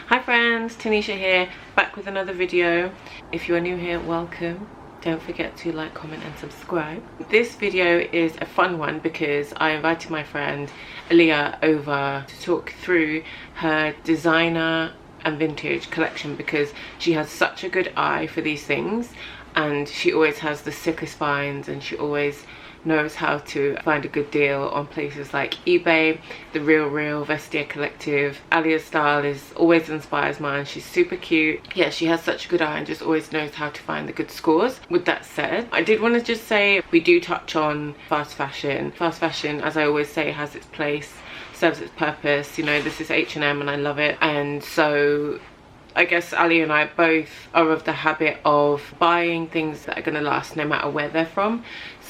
Hi friends, Tanisha here, back with another video. If you are new here, welcome. Don't forget to like, comment and subscribe. This video is a fun one because I invited my friend Aylea over to talk through her designer and vintage collection because she has such a good eye for these things and she always has the sickest finds and she always knows how to find a good deal on places like eBay, the Real Vestiaire Collective. Aylea's style is always inspires mine. She's super cute. Yeah, she has such a good eye and just always knows how to find the good scores. With that said, I did want to just say we do touch on fast fashion. Fast fashion, as I always say, has its place, serves its purpose. You know, this is H&M and I love it. And so I guess Aylea and I both are of the habit of buying things that are going to last no matter where they're from.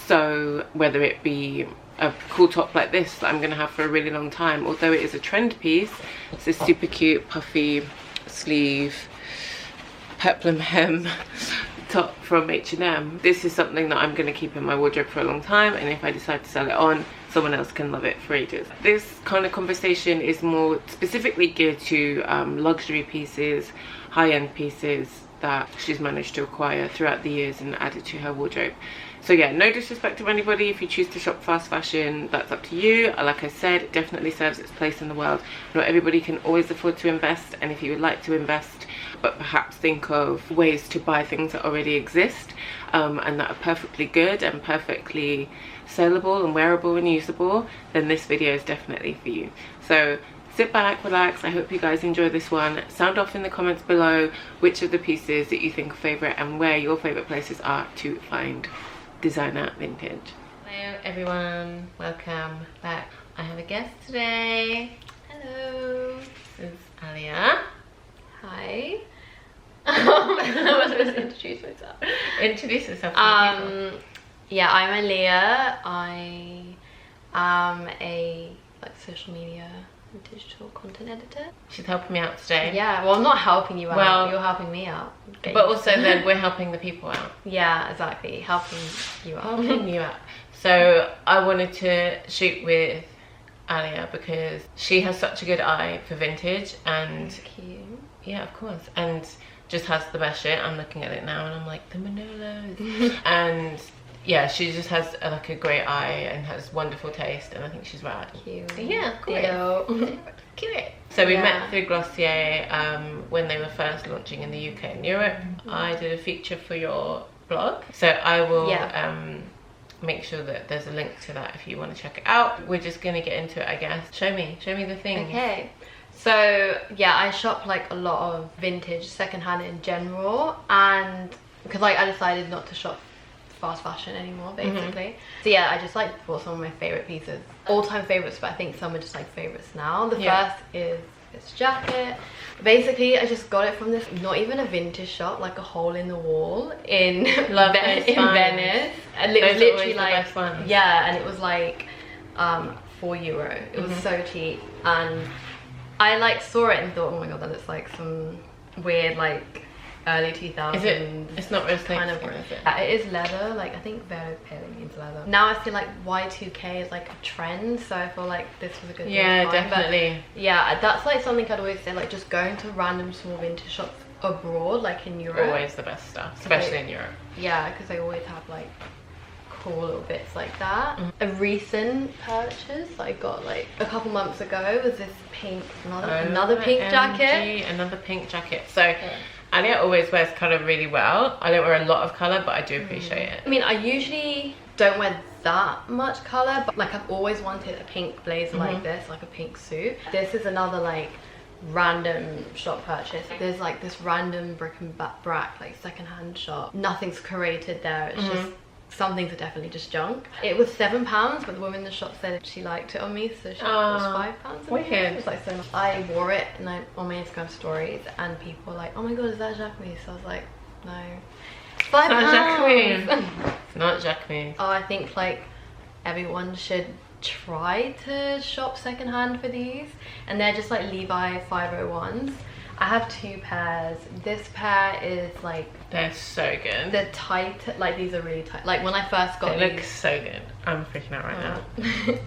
So whether it be a cool top like this that I'm going to have for a really long time, although it is a trend piece, it's a super cute puffy sleeve peplum hem top from H&M. This is something that I'm going to keep in my wardrobe for a long time, and if I decide to sell it on, someone else can love it for ages. This kind of conversation is more specifically geared to luxury pieces, high-end pieces that she's managed to acquire throughout the years and added to her wardrobe. So yeah, no disrespect to anybody. If you choose to shop fast fashion, that's up to you. Like I said, it definitely serves its place in the world. Not everybody can always afford to invest, and if you would like to invest but perhaps think of ways to buy things that already exist and that are perfectly good and perfectly saleable and wearable and usable, then this video is definitely for you. So sit back, relax. I hope you guys enjoy this one. Sound off in the comments below which of the pieces that you think are favorite and where your favorite places are to find designer vintage. Hello everyone, welcome back. I have a guest today. Hello, this is Aylea. Hi. I'm supposed to introduce myself. Introduce yourself to people. Yeah, I'm Aylea. I am a social media and digital content editor. She's helping me out today. Yeah, well, I'm not helping you out. Well, you're helping me out. But also then we're helping the people out. Yeah, exactly. Helping you out. Helping you out. So I wanted to shoot with Aylea because she has such a good eye for vintage and thank you. Yeah, of course. And just has the best shit. I'm looking at it now and I'm like, the Manolos. And yeah, she just has like a great eye and has wonderful taste, and I think she's rad. Cute. Yeah, cool. Cute. So we met through Glossier when they were first launching in the UK and Europe. I did a feature for your blog, so I will make sure that there's a link to that if you want to check it out. We're just gonna get into it, I guess. Show me the thing. Okay. So yeah, I shop like a lot of vintage, secondhand in general, and because like I decided not to shop fast fashion anymore basically. So yeah, I just like bought some of my favorite pieces, all-time favorites, but I think some are just like favorites now. The first is this jacket. Basically I just got it from this, not even a vintage shop, like a hole in the wall in Venice, and it was literally like and it was like €4. It was so cheap, and I like saw it and thought, oh my god, that looks like some weird like early 2000s. Is it? It's not really kind of, is it? It is leather, like I think very pale means leather. Now I feel like Y2K is like a trend, so I feel like this was a good thing to find. Definitely. But yeah, that's like something I'd always say, like just going to random small vintage shops abroad, like in Europe. Always the best stuff, especially in Europe. Yeah, because they always have like cool little bits like that. A recent purchase I got like a couple months ago was this pink, another pink jacket. Another pink jacket. So Aylea always wears colour really well. I don't wear a lot of colour, but I do appreciate it. I mean, I usually don't wear that much colour, but like I've always wanted a pink blazer like this, like a pink suit. This is another like random shop purchase. There's like this random brick and brack like secondhand shop. Nothing's curated there. It's just some things are definitely just junk. It was £7, but the woman in the shop said she liked it on me, so she was £5. Wicked. It was like so much. I wore it and on my Instagram stories, and people were like, oh my god, is that Jacquemus? So I was like, no. It's £5. It's not Jacquemus. Oh, I think like everyone should try to shop secondhand for these, and they're just like Levi 501s. I have two pairs. This pair is like, they're so good. They're tight, like these are really tight. Like when I first got these, they look so good. I'm freaking out right now.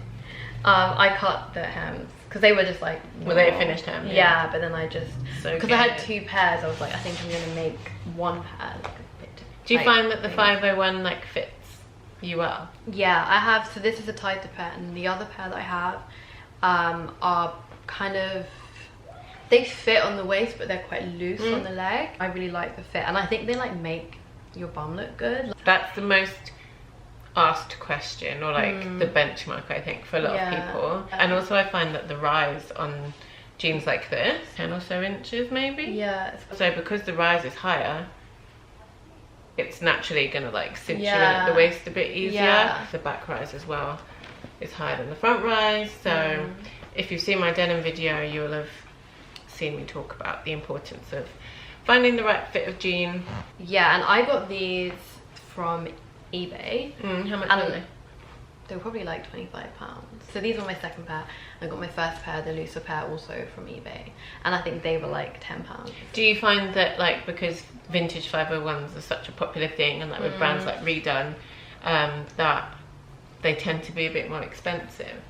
I cut the hems because they were just like Were they a finished hem? Yeah, but then I just, So because I had 2 pairs, I was like, I think I'm gonna make 1 pair like a bit. Do you find that the 501 like fits you well? Yeah, I have. So this is a tighter pair, and the other pair that I have are kind of, they fit on the waist, but they're quite loose on the leg. I really like the fit, and I think they like make your bum look good. That's the most asked question, or like the benchmark, I think, for a lot of people. And also I find that the rise on jeans like this, 10 or so inches maybe. Yeah. So because the rise is higher, it's naturally gonna like cinch you in at the waist a bit easier. Yeah. The back rise as well is higher than the front rise. So if you've seen my denim video, you will have seen me talk about the importance of finding the right fit of jean. Yeah, and I got these from eBay. How much were they? They were probably like £25. So these were my second pair. I got my first pair, the looser pair, also from eBay, and I think they were like £10. Do you find that like, because vintage 501s are such a popular thing, and like with brands like Redone, that they tend to be a bit more expensive?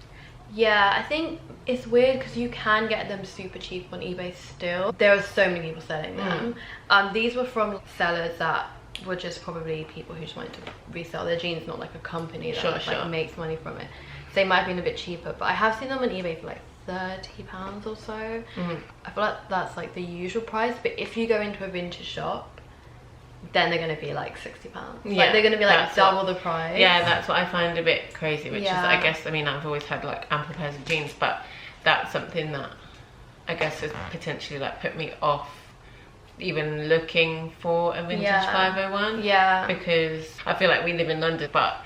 Yeah, I think it's weird because you can get them super cheap on eBay still. There are so many people selling them. These were from sellers that were just probably people who just wanted to resell their jeans, not like a company that like makes money from it. So they might have been a bit cheaper, but I have seen them on eBay for like £30 or so. I feel like that's like the usual price, but if you go into a vintage shop, then they're going to be like £60. Like they're going to be like double the price. Yeah, that's what I find a bit crazy, which is, I guess, I mean, I've always had like ample pairs of jeans, but that's something that I guess has potentially like put me off even looking for a vintage 501. Because I feel like we live in London, but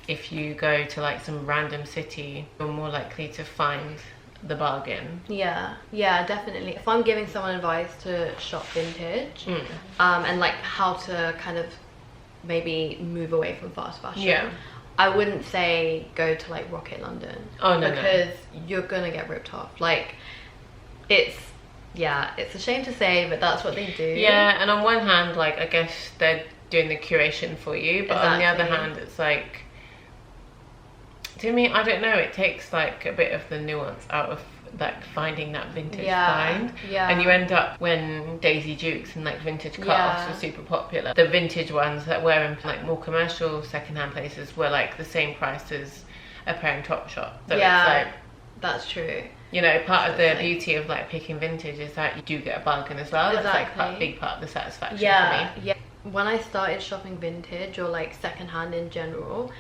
if you go to like some random city, you're more likely to find the bargain. Yeah, definitely. If I'm giving someone advice to shop vintage, and like how to kind of maybe move away from fast fashion, I wouldn't say go to like Rocket London. Oh no, because you're gonna get ripped off. Like it's a shame to say, but that's what they do. Yeah, and on one hand, like, I guess they're doing the curation for you, but on the other hand, it's like, to me, I don't know, it takes like a bit of the nuance out of like finding that vintage find. And you end up, when Daisy Dukes and like vintage cut-offs were super popular, the vintage ones that were in like more commercial secondhand places were like the same price as a pair in Topshop. So it's like, that's true. You know, part of the beauty of like picking vintage is that you do get a bargain as well. That's like a big part of the satisfaction for me. Yeah. When I started shopping vintage or like secondhand in general,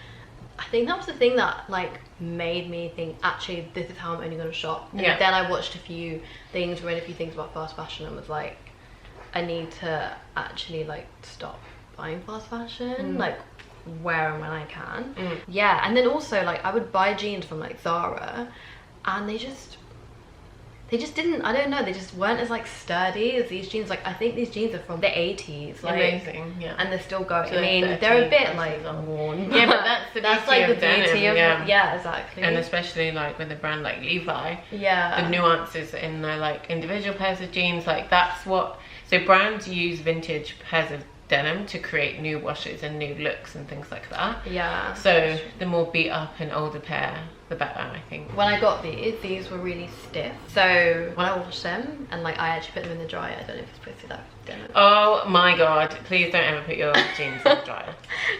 I think that was the thing that like made me think, actually this is how I'm only going to shop. And then I watched a few things, read a few things about fast fashion, and was like, I need to actually like stop buying fast fashion, like where and when I can. And then also like I would buy jeans from like Zara, and they just didn't, I don't know, they just weren't as like sturdy as these jeans. Like I think these jeans are from the 80s, like, amazing, and they're still going. I mean, they're a bit like worn. Yeah, but that's the beauty of denim. Yeah, exactly. And especially like with a brand like Levi, the nuances in their like individual pairs of jeans, like that's what, so brands use vintage pairs of denim to create new washes and new looks and things like that. So the more beat up and older pair, the better, I think. When I got these were really stiff. So when I washed them and like I actually put them in the dryer, I don't know if it's supposed to be that denim. Oh my god, please don't ever put your jeans in the dryer.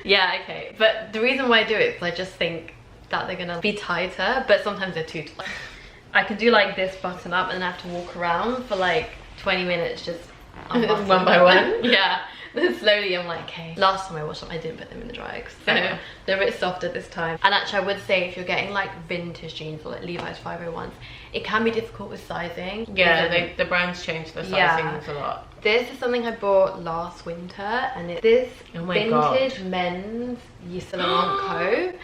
Okay. But the reason why I do it is I just think that they're gonna be tighter, but sometimes they're too tight. I could do like this button up and then I have to walk around for like 20 minutes just one by one. Then slowly I'm like, okay. Last time I washed them, I didn't put them in the dryer, so they're a bit softer this time. And actually I would say if you're getting like vintage jeans or like Levi's 501s, it can be difficult with sizing. The brands change the sizings a lot. This is something I bought last winter, and it's this vintage men's Yves Saint Laurent coat,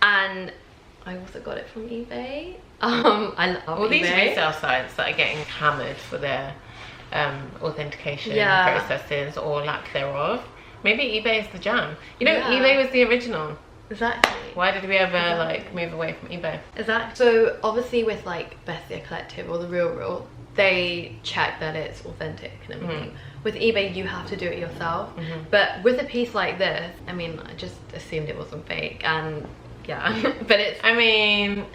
and I also got it from eBay. I love all eBay. These resale sites that are getting hammered for their authentication processes or lack thereof. Maybe eBay is the jam. You know, eBay was the original. Exactly. Why did we ever like move away from eBay? Exactly. So obviously with like Vestiaire Collective or the Real, they check that it's authentic and everything. With eBay you have to do it yourself. But with a piece like this, I mean, I just assumed it wasn't fake, and but it's, I mean,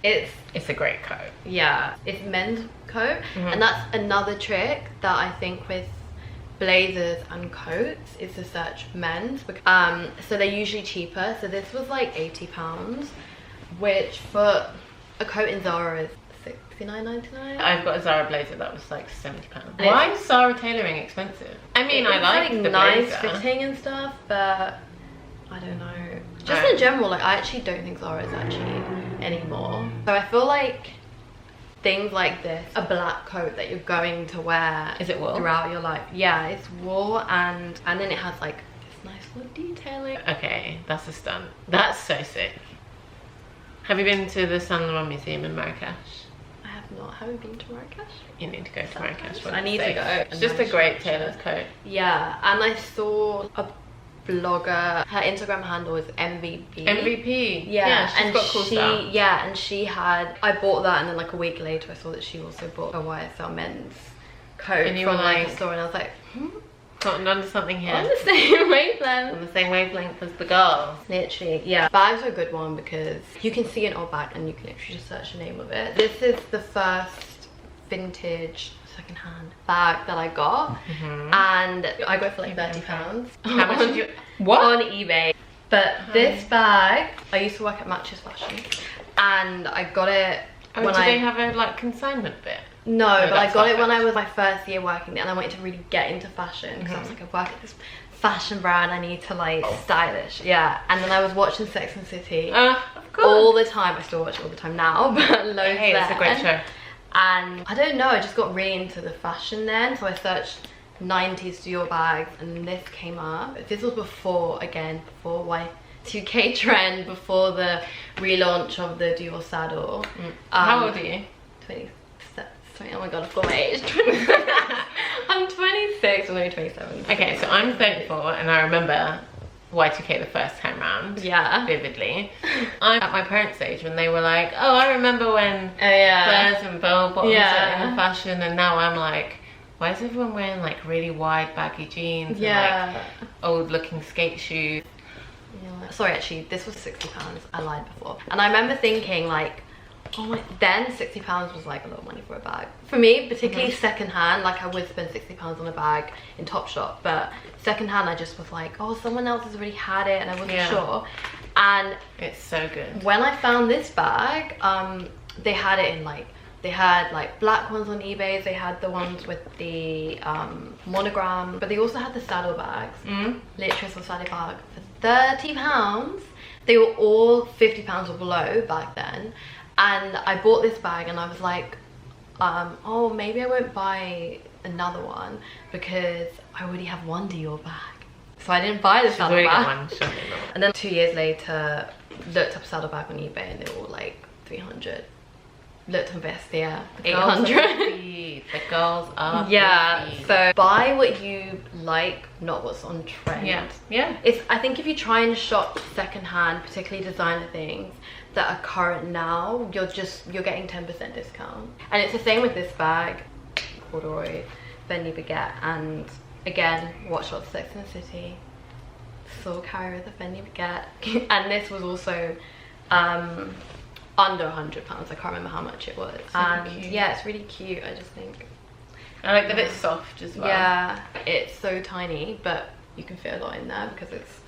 It's a great coat. Yeah, it's men's coat, and that's another trick that I think with blazers and coats is to search men's. So they're usually cheaper. So this was like £80, which for a coat in Zara is $69.99. I've got a Zara blazer that was like £70. Why is Zara tailoring expensive? I mean, I like the nice blazer. fitting and stuff, but I don't know. Just in general, like I actually don't think Zara is actually anymore. So I feel like things like this, a black coat that you're going to wear, is it wool? Throughout your life. Yeah, it's wool, and then it has like this nice little detailing. Okay, that's a stunt. That's so sick. Have you been to the Saint Laurent Museum in Marrakesh? I haven't been to Marrakesh. You need to go to Marrakesh. I need to go. It's just a great tailored coat. Yeah, and I saw a blogger, her Instagram handle is MVP. Yeah, she's got cool stuff. Yeah, and she had, I bought that, and then like a week later I saw that she also bought a YSL men's coat and you from were like a store, and I was like, gotten onto something here. on the same wavelength. On the same wavelength as the girls. Literally, yeah. Bags are a good one because you can see an old bag and you can literally just search the name of it. This is the first vintage secondhand bag that I got, and I got it for like £30. How much did you? What? On eBay. But this bag, I used to work at Matches Fashion, and I got it. Oh, do they have a like consignment bit? No, but I got it when I was my first year working there, and I wanted to really get into fashion because I was like, I work at this fashion brand, I need to like stylish. Yeah, and then I was watching Sex and the City Of course. all the time. I still watch it all the time now, but loads. Hey, it's a great show. And I don't know, I just got really into the fashion then, so I searched 90s Dior bags, and this came up. This was before Y2K trend, before the relaunch of the Dior saddle. How old are you? 27. Oh my god, I've got my age. I'm 26, I'm only 27. Okay, so I'm 34, and I remember Y2K the first time round. Yeah. Vividly. I'm at my parents' age when they were like, oh, I remember when flares and bell bottoms were in fashion, and now I'm like, why is everyone wearing like really wide baggy jeans and like old looking skate shoes? Yeah. Sorry, actually, this was £60. I lied before. And I remember thinking like, oh my, then £60 was like a lot of money for a bag. For me, particularly secondhand, like I would spend £60 on a bag in Topshop, but secondhand I just was like, oh, someone else has already had it and I wasn't sure. And it's so good. When I found this bag, they had it in like, they had like black ones on eBay, they had the ones with the monogram, but they also had the saddle bags. Literally a saddle bag for £30. They were all £50 or below back then. And I bought this bag and I was like, oh, maybe I won't buy another one because I already have one Dior bag. So I didn't buy the saddle bag. And then 2 years later, looked up saddle bag on eBay and they were all like 300. Looked on Vestiaire, 800. The girls are so buy what you like, not what's on trend. I think if you try and shop secondhand, particularly designer things that are current now, you're getting 10% discount. And it's the same with this bag, corduroy, Fendi Baguette, and again, watch lots of Sex and the City. Saw Carrie with a Fendi Baguette, and this was also under £100. I can't remember how much it was. And yeah, it's really cute. I just think I like that it's soft as well. Yeah, it's so tiny, but you can fit a lot in there because it's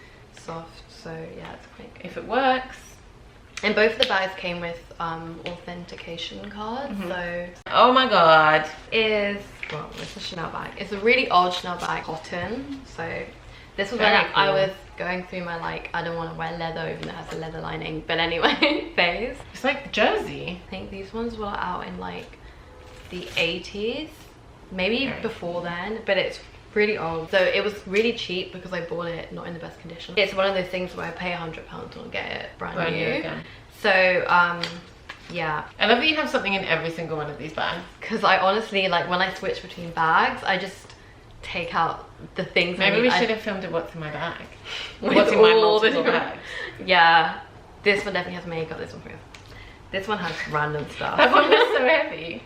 soft. So yeah, it's quite good. If it works. And both of the bags came with authentication cards. So oh my god, it's a Chanel bag. It's a really old Chanel bag, cotton. So this was when I was going through my like, I don't want to wear leather even though it has a leather lining, but anyway, phase. It's like jersey. I think these ones were out in like the 80s, maybe before then, but it's really old. So it was really cheap because I bought it not in the best condition. It's one of those things where I pay £100 to get it brand new again. So yeah, I love that you have something in every single one of these bags, because I honestly, like, when I switch between bags, I just take out the things. Maybe we should have filmed a what's in my bag. What's in my multiple bags. Yeah, this one definitely has makeup. This one has random stuff. That one was so heavy.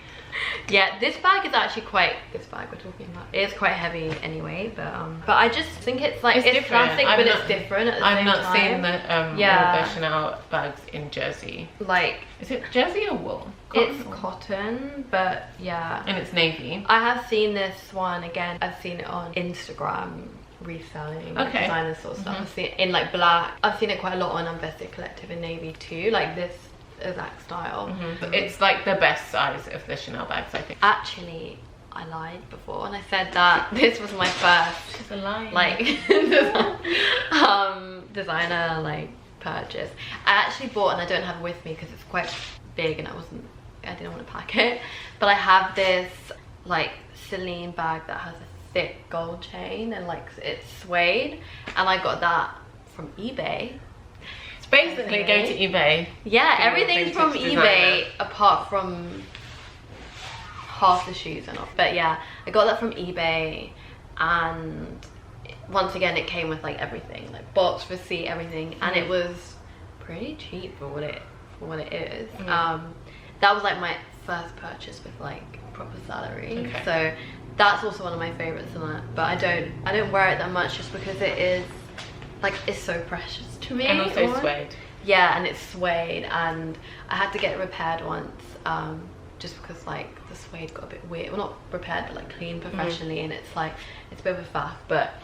Yeah, this bag is actually quite, this bag we're talking about, it is quite heavy anyway, but I just think it's like, it's classic, but it's different at the same time. I've not seen the Chanel bags in jersey. Like, is it jersey or wool? It's cotton, but yeah. And it's navy. I have seen this one again. I've seen it on Instagram reselling, designer sort of stuff. I've seen it in like black. I've seen it quite a lot on Vestiaire Collective in navy too, like this exact style. It's like the best size of the Chanel bags, I think. Actually, I lied before and I said that this was my first. She's a liar. Like designer like purchase. I actually bought, and I don't have it with me because it's quite big and I didn't want to pack it, but I have this like Celine bag that has a thick gold chain and like it's suede, and I got that from eBay. It's basically go to eBay. Yeah, everything's from eBay apart from half the shoes and all. But yeah, I got that from eBay, and once again it came with like everything, like box, receipt, everything, and it was pretty cheap for what it is. That was like my first purchase with like proper salary, so that's also one of my favorites in that. But I don't wear it that much just because it is like, it's so precious to me. And also suede. Yeah, and it's suede, and I had to get it repaired once, just because like the suede got a bit weird. Well, not repaired, but like cleaned professionally, and it's like, it's a bit of a faff, but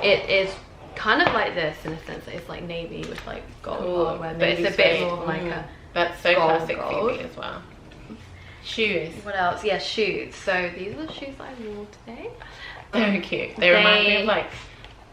it is kind of like this in a sense that it's like navy with like gold hardware, but it's a bit more of like a that's so gold, classic Phoebe as well. Shoes. What else? Yeah, shoes. So these are the shoes that I wore today. Very cute. They remind me of like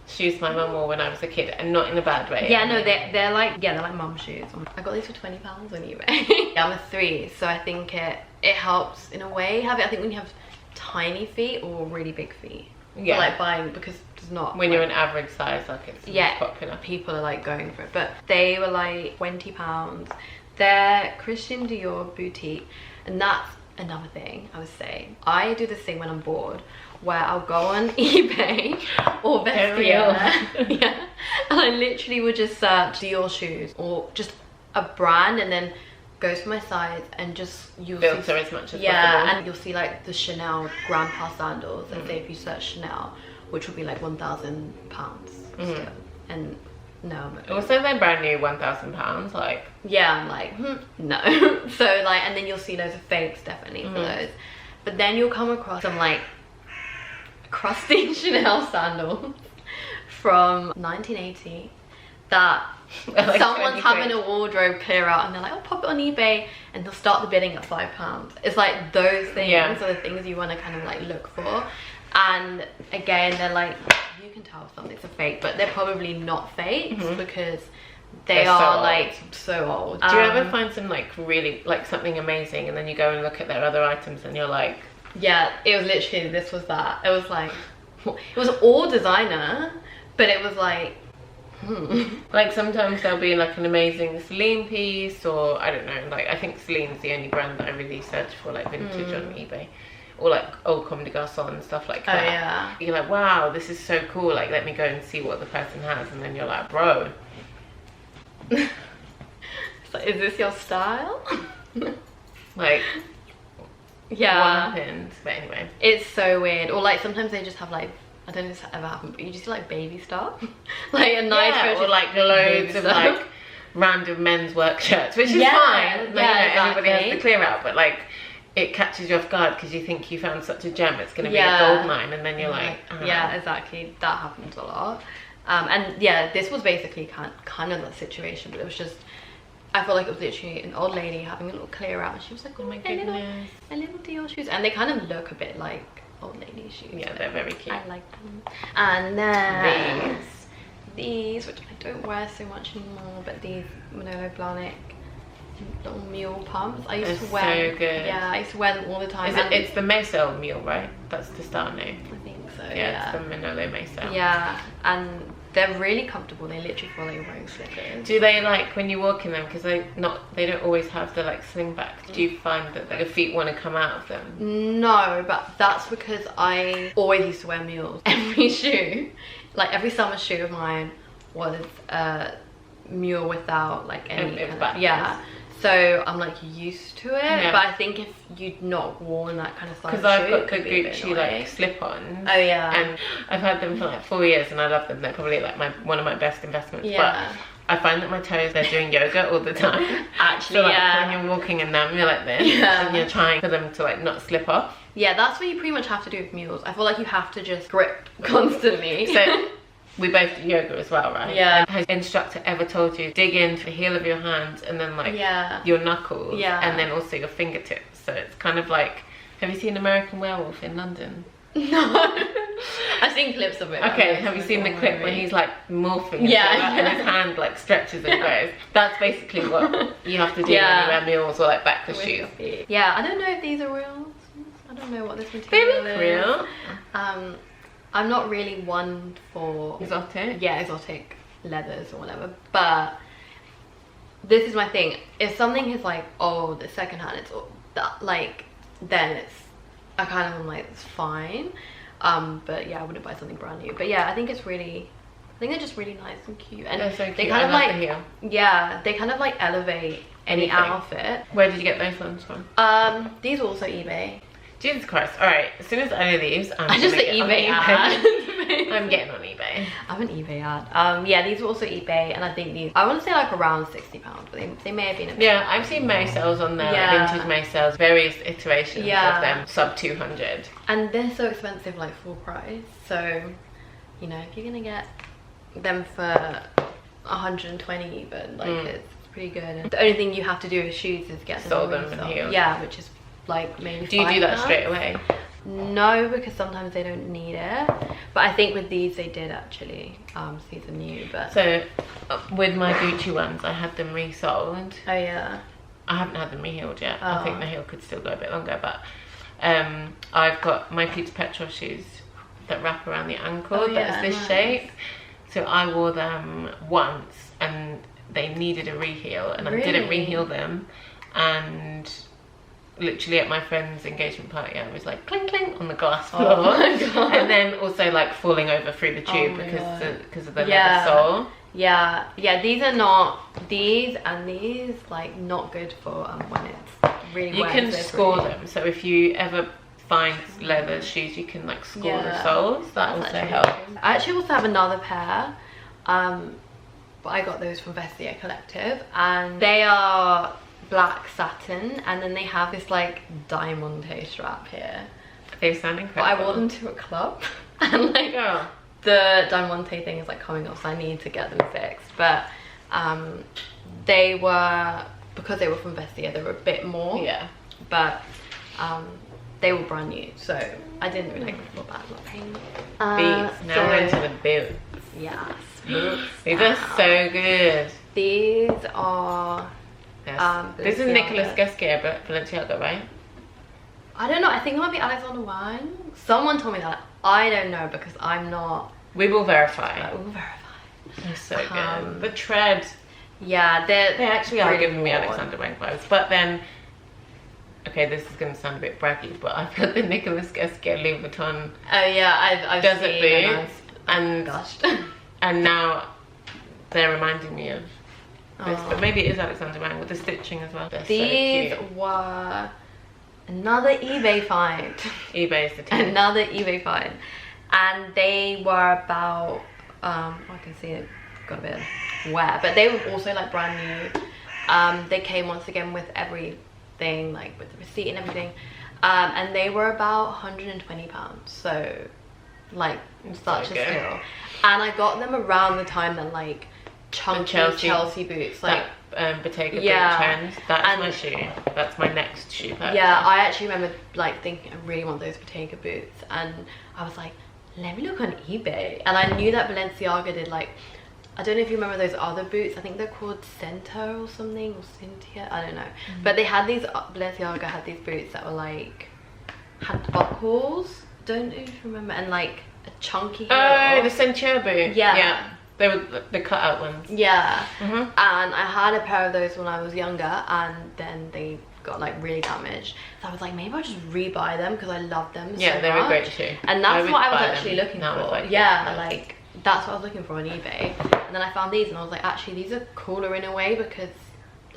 shoes my mum wore when I was a kid, and not in a bad way. Yeah, no, they're like, yeah, they're like mum shoes. I got these for £20 on eBay. I'm a 3, so I think it helps in a way have it. I think when you have tiny feet or really big feet, yeah, like buying, because it's not when you're an average size, like it's popular. People are like going for it, but they were like £20. They're Christian Dior boutique, and that's another thing I would say. I do this thing when I'm bored where I'll go on eBay or Vestiaire, yeah, and I literally would just search Dior shoes or just a brand, and then go for my size, and just filter as much as possible. And you'll see like the Chanel grandpa sandals, and say if you search Chanel, which would be like £1,000 still, and no. Also, they're brand new £1,000. Like, yeah, I'm like, no. So like, and then you'll see loads of fakes definitely for those. But then you'll come across some like crusty Chanel sandals from 1980 that like someone's having a wardrobe clear out, and they're like, oh, pop it on eBay, and they'll start the bidding at £5. It's like those things are the things you want to kind of like look for. And again, they're like, you can tell if something's a fake, but they're probably not fakes because they're so like so old. Do you ever find some like really like something amazing, and then you go and look at their other items and you're like, yeah, it was literally, this was that. It was like, it was all designer, but it was like, like sometimes there'll be like an amazing Celine piece, or I don't know, like I think Celine's the only brand that I really search for like vintage on eBay, or like old Comme des Garçons and stuff like that. Oh yeah. You're like, wow, this is so cool, like let me go and see what the person has, and then you're like, bro. So is this your style? Like, yeah. What happened? But anyway. It's so weird. Or like sometimes they just have like, I don't know if this ever happened, but you just do like baby stuff. Like a nice or like loads of like random men's work shirts, which is fine. Like, everybody has to clear out, but like it catches you off guard because you think you found such a gem, it's going to be a gold mine, and then you're like, yeah, exactly. That happens a lot. And yeah, this was basically kind of that situation, but it was just, I felt like it was literally an old lady having a little clear out, and she was like, oh my goodness, a little Dior shoes, and they kind of look a bit like old lady shoes. Yeah, they're very cute. I like them. And then these, which I don't wear so much anymore, but these Manolo Blahnik little mule pumps. I used to wear. So good. Yeah, I used to wear them all the time. It's the Meso mule, right? That's the style name. I think so. Yeah, it's the Manolo Meso. Yeah, and they're really comfortable. They literally feel like you're wearing slippers. Do they like when you walk in them, because they don't always have the like sling back? Do you find that your feet want to come out of them? No, but that's because I always used to wear mules. Every shoe, like every summer shoe of mine was a mule without like any kind of, so I'm like used to it. But I think if you'd not worn that kind of size because I've got the Gucci like slip-ons. Oh yeah. And I've had them for like 4 years and I love them. They're probably like one of my best investments. Yeah. But I find that my toes, they're doing yoga all the time. Actually, so like when you're walking in them, you're like this, and you're trying for them to like not slip off. Yeah, that's what you pretty much have to do with mules. I feel like you have to just grip constantly. So we both do yoga as well, right? Yeah. And has the instructor ever told you dig into the heel of your hand and then like your knuckles and then also your fingertips? So it's kind of like, have you seen American Werewolf in London? No. I've seen clips of it. Okay, have you seen the clip when he's like morphing and his hand like stretches and grows? That's basically what you have to do when you wear mules or like backwards shoes. Yeah, I don't know if these are real. I don't know what this material is. Real. I'm not really one for exotic. Yeah, exotic leathers or whatever. But this is my thing. If something is like, oh, the secondhand, it's that like, then it's I kind of am like, it's fine. But yeah, I wouldn't buy something brand new. But yeah, I think they're just really nice and cute. And they're so cute. They kind of like they kind of like elevate any outfit. Where did you get those ones from? These are also eBay. Jesus Christ. Alright, as soon as Aylea leaves, I'm just an eBay ad. I'm getting on eBay. I'm an eBay ad. Yeah, these were also eBay, and I think these, I want to say like around £60, but they may have been a bit. Yeah, I've seen May sales on there, vintage May sales, various iterations of them, sub 200. And they're so expensive, like full price. So, you know, if you're gonna get them for 120 even, like it's pretty good. And the only thing you have to do with shoes is get them and heels. Yeah, which is like maybe do you do that straight away? No, because sometimes they don't need it, but I think with these they did actually. These are new. But so with my Gucci ones, I had them resold. Oh yeah. I haven't had them reheeled yet. I think the heel could still go a bit longer, but I've got my Peter Petrol shoes that wrap around the ankle. That's this shape. So I wore them once and they needed a reheel, and I didn't reheel them, and literally at my friend's engagement party I was like clink clink on the glass floor. Oh my God. And then also like falling over through the tube because of the leather sole. Yeah, these are not, these and these like not good for when it's really you can score them, so if you ever find leather shoes you can like score the soles. That also helps. I actually also have another pair, but I got those from Vestiaire Collective, and they are black satin, and then they have this like diamante strap here. They sound incredible. But I wore them to a club and like the diamante thing is like coming off, so I need to get them fixed. But they were, because they were from Vestiaire, they were a bit more, but they were brand new, so I didn't really feel bad about paying them. Beats. Now we're into the boots. Yes, boots. These are so good. These are this is Nicolas Gesquier, but Balenciaga, right? I don't know, I think it might be Alexander Wang. Someone told me that. I don't know, because I'm not. We will verify. We will verify. They're so good. The tread. Yeah, they actually are giving me Alexander Wang vibes. But then, okay, this is going to sound a bit braggy, but I've got the Nicolas Gesquier Louis Vuitton. Oh yeah, I've desert seen boots, and now they're reminding me of this, but maybe it is Alexander Wang with the stitching as well. They're These so cute. were another eBay find. eBay is the team. Another eBay find, and they were about I can see it got a bit of wear, but they were also like brand new. They came once again with everything, like with the receipt and everything, and they were about £120, so like such a steal. And I got them around the time that like chunky Chelsea boots, like Bottega boot trend. That's my shoe. That's my next shoe purchase. Yeah, I actually remember like thinking I really want those Bottega boots, and I was like, let me look on eBay. And I knew that Balenciaga did like, I don't know if you remember those other boots, I think they're called Center or something, or Cynthia, I don't know. But they had these, Balenciaga had these boots that were like, had buckles, don't know if you remember, and like a chunky heel. Oh, the Centaur boot. Yeah. They were the cut out ones. Yeah. And I had a pair of those when I was younger, and then they got like really damaged. So I was like, maybe I'll just rebuy them because I love them so much. Yeah, they're a great shoe. And that's what I was actually looking for. Like, that's what I was looking for on eBay. And then I found these and I was like, actually these are cooler in a way because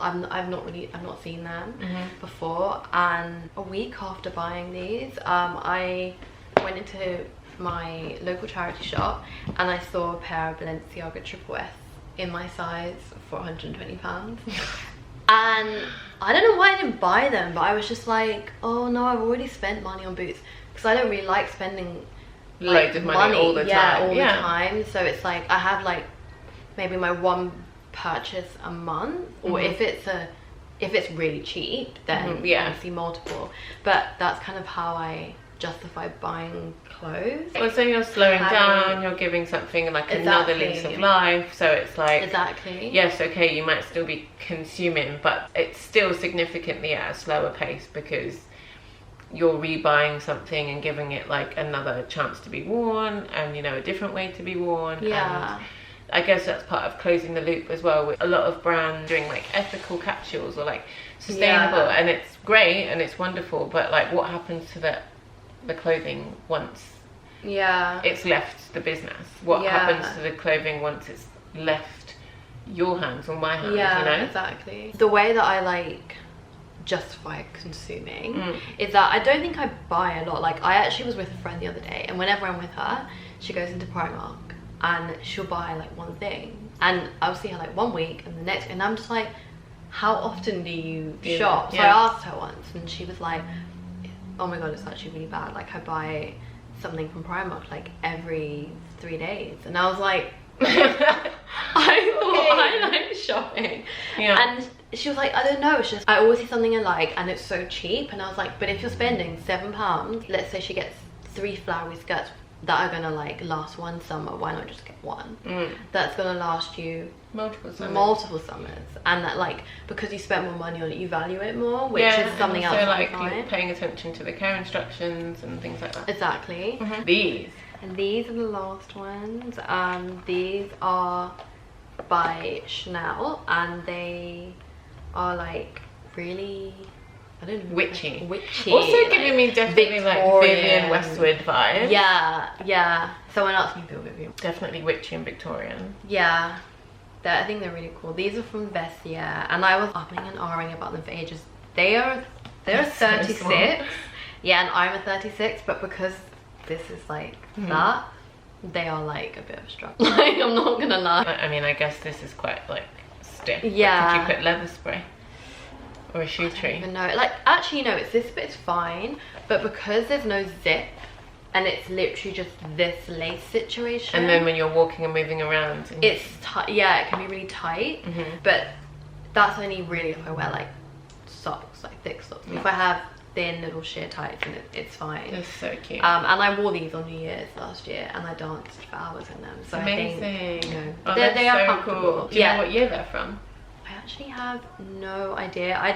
I've not seen them before. And a week after buying these, I went into my local charity shop and I saw a pair of Balenciaga Triple S in my size for £120. And I don't know why I didn't buy them, but I was just like, oh no, I've already spent money on boots, because I don't really like spending like, loads of money all the time. Yeah, all the time. So it's like I have like maybe my one purchase a month, or if it's really cheap, then obviously multiple. But that's kind of how I justify buying clothes. Also, you're slowing down, you're giving something like another lease of life, so it's like yes, okay, you might still be consuming, but it's still significantly at a slower pace, because you're rebuying something and giving it like another chance to be worn, and you know, a different way to be worn. And I guess that's part of closing the loop as well, with a lot of brands doing like ethical capsules or like sustainable, and it's great and it's wonderful, but like what happens to the clothing once it's left the business? What happens to the clothing once it's left your hands or my hands? You know? Exactly. The way that I like justify consuming is that I don't think I buy a lot. Like, I actually was with a friend the other day, and whenever I'm with her, she goes into Primark and she'll buy like one thing, and I'll see her like 1 week and the next, and I'm just like, how often do you shop? So I asked her once and she was like, oh my god, it's actually really bad. Like, I buy something from Primark like every 3 days. And I was like, I thought I like shopping. And she was like, I don't know, it's just I always see something I like and it's so cheap. And I was like, but if you're spending £7, let's say she gets 3 flowery skirts that are gonna like last one summer, why not just get one that's gonna last you multiple summers, and that like, because you spent more money on it, you value it more, which is something else. So like paying attention to the care instructions and things like that. Exactly. These are the last ones. These are by Chanel, and they are like really, I don't know, witchy. Also giving me definitely Victorian, like Vivienne Westwood vibes. Yeah. Someone else can feel Vivienne. Definitely witchy and Victorian. Yeah. I think they're really cool. These are from Vestiaire, and I was upping and ahhing about them for ages. They're 36. So yeah, and I'm a 36, but because this is like that, they are like a bit of a struggle. Like, I'm not gonna lie. I mean, I guess this is quite like stiff. Yeah. Could you put leather spray? Or a shoe tree? I don't even know. Like, actually, no, it's this bit's fine, but because there's no zip and it's literally just this lace situation. And then when you're walking and moving around, it's tight. Yeah, it can be really tight. But that's only really if I wear like socks, like thick socks. If I have thin little sheer tights, and it's fine. They're so cute. And I wore these on New Year's last year, and I danced for hours in them. So amazing. I think, you know, they are so comfortable. Cool. Do you know what year they're from? I actually have no idea. I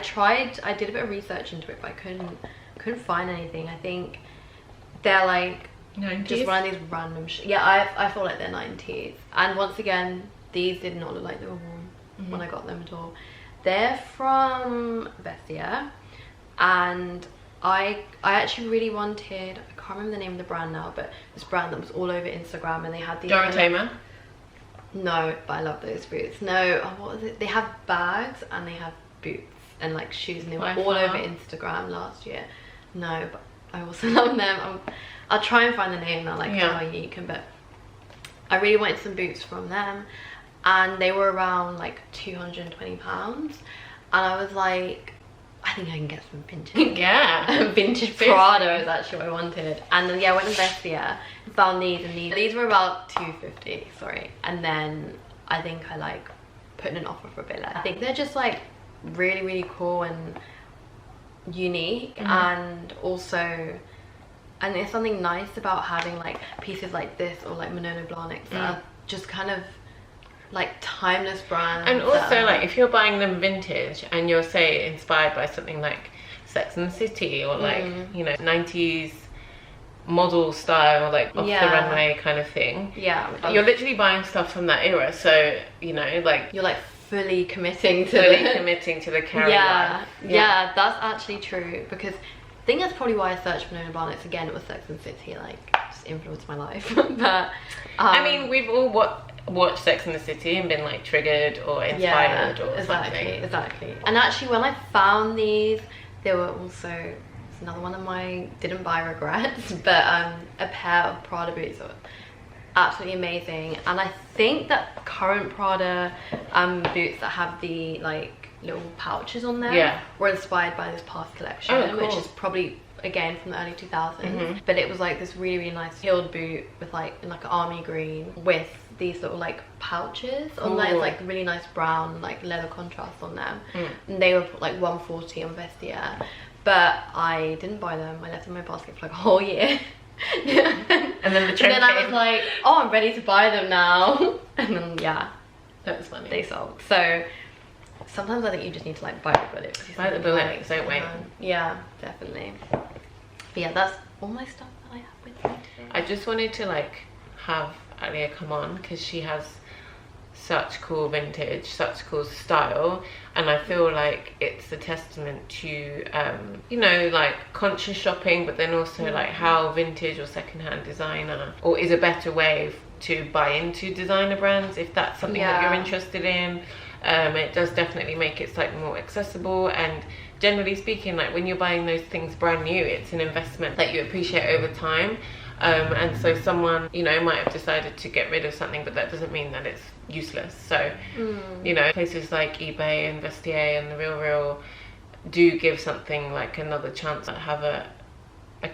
did a bit of research into it, but I couldn't find anything. I think they're like 90s? Just one of these random yeah, I feel like they're 90s. And once again, these did not look like they were worn when I got them at all. They're from Vestiaire, and I actually really wanted, I can't remember the name of the brand now, but this brand that was all over Instagram, and they had these Dorotema? No, but I love those boots. No, what was it? They have bags and they have boots and like shoes, and they were all over Instagram last year. No, but I also love them. I'll try and find the name now, like how you can, but I really wanted some boots from them, and they were around like £220, and I was like, I think I can get some vintage. Vintage Prada is actually what I wanted. And then I went to Vestiaire and found these, and these were about £250, sorry. And then I think I like put in an offer for a bit less. I think they're just like really, really cool and unique, and also, and there's something nice about having like pieces like this, or like Manolo Blahniks that are just kind of like timeless brands. And also like if you're buying them vintage and you're, say, inspired by something like Sex and the City, or like you know, 90s model style, like off the runway kind of thing, you're literally buying stuff from that era, so you know, like you're like fully committing to the carry life. Yeah, that's actually true, because I think that's probably why I searched Manolo Blahniks again. It was Sex and the City, like just influenced my life. But I mean, we've all watched Sex and the City and been like triggered or inspired or something. Exactly. And actually when I found these, they were also, it's another one of my didn't buy regrets, but a pair of Prada boots are absolutely amazing. And I think that current Prada boots that have the like little pouches on them were inspired by this past collection, which is probably again from the early 2000s. But it was like this really nice heeled boot with like in like an army green with these little like pouches on there. It's like really nice brown like leather contrast on them, and they were like 140 on Vestiaire, but I didn't buy them. I left them in my basket for like a whole year. And then the trend and then I was like, oh, I'm ready to buy them now. And then that was funny, they sold. So sometimes I think you just need to like bite the bullet. Bite the bullet, like, don't wait. Yeah, definitely. But yeah, that's all my stuff that I have with me today. I just wanted to like have Aylea come on because she has such cool vintage, such cool style, and I feel like it's a testament to you know, like conscious shopping, but then also like how vintage or secondhand designer, or is a better way to buy into designer brands if that's something that you're interested in. It does definitely make it slightly more accessible, and generally speaking, like when you're buying those things brand new, it's an investment that you appreciate over time. And so someone, you know, might have decided to get rid of something, but that doesn't mean that it's useless. So you know, places like eBay and Vestiaire and the Real do give something like another chance to have a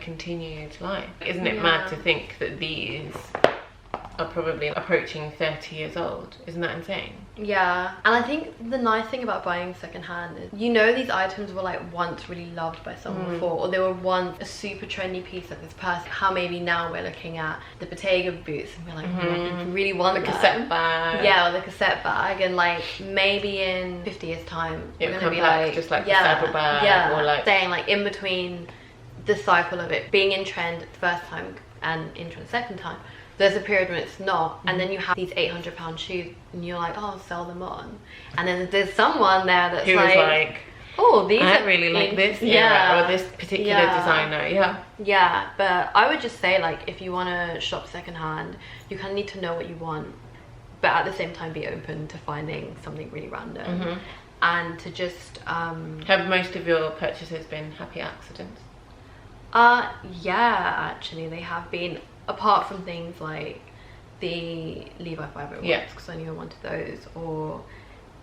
continued life. Isn't it mad to think that these are probably approaching 30 years old? Isn't that insane? Yeah, and I think the nice thing about buying secondhand is, you know, these items were like once really loved by someone before, or they were once a super trendy piece that this person, how maybe now we're looking at the Bottega boots and we're like, oh, we really want the cassette bag. Yeah, or the cassette bag, and like maybe in 50 years time it we're will gonna come be back like, just like the saddle bag, or like saying like in between the cycle of it being in trend the first time and in trend the second time, there's a period when it's not, and then you have these £800 shoes and you're like, oh, I'll sell them on, and then there's someone there that's like, oh, these I really like this era or this particular designer. Yeah, but I would just say, like, if you want to shop secondhand, you kind of need to know what you want, but at the same time be open to finding something really random, and to just have most of your purchases been happy accidents? Yeah, actually they have been, apart from things like the Levi 501s, because I knew I wanted those, or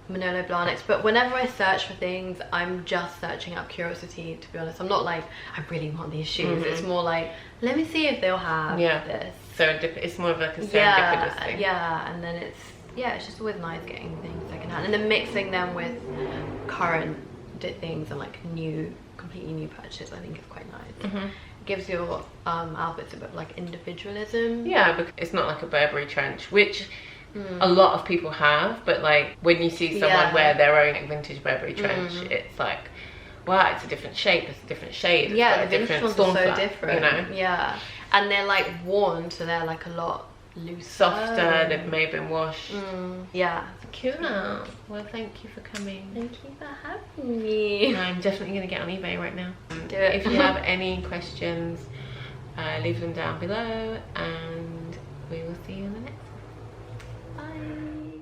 Manolo Blahniks. But whenever I search for things, I'm just searching out curiosity, to be honest. I'm not like, I really want these shoes. It's more like, let me see if they'll have this. So it's more of like a serendipitous thing. Yeah, and then it's just always nice getting things secondhand, and then mixing them with current things and like completely new purchases, I think is quite nice. Gives your outfits a bit of like individualism. Yeah, because it's not like a Burberry trench, which a lot of people have, but like when you see someone wear their own like, vintage Burberry trench, it's like, wow, it's a different shape, it's a different shade, the vintage ones are so different, you know. Yeah, and they're like worn, so they're like a lot looser, softer, they've maybe been washed. Yeah, cool. Well, thank you for coming. Thank you for having me. I'm definitely gonna get on eBay right now. Do it. If you have any questions, leave them down below, and we will see you in the next one. Bye.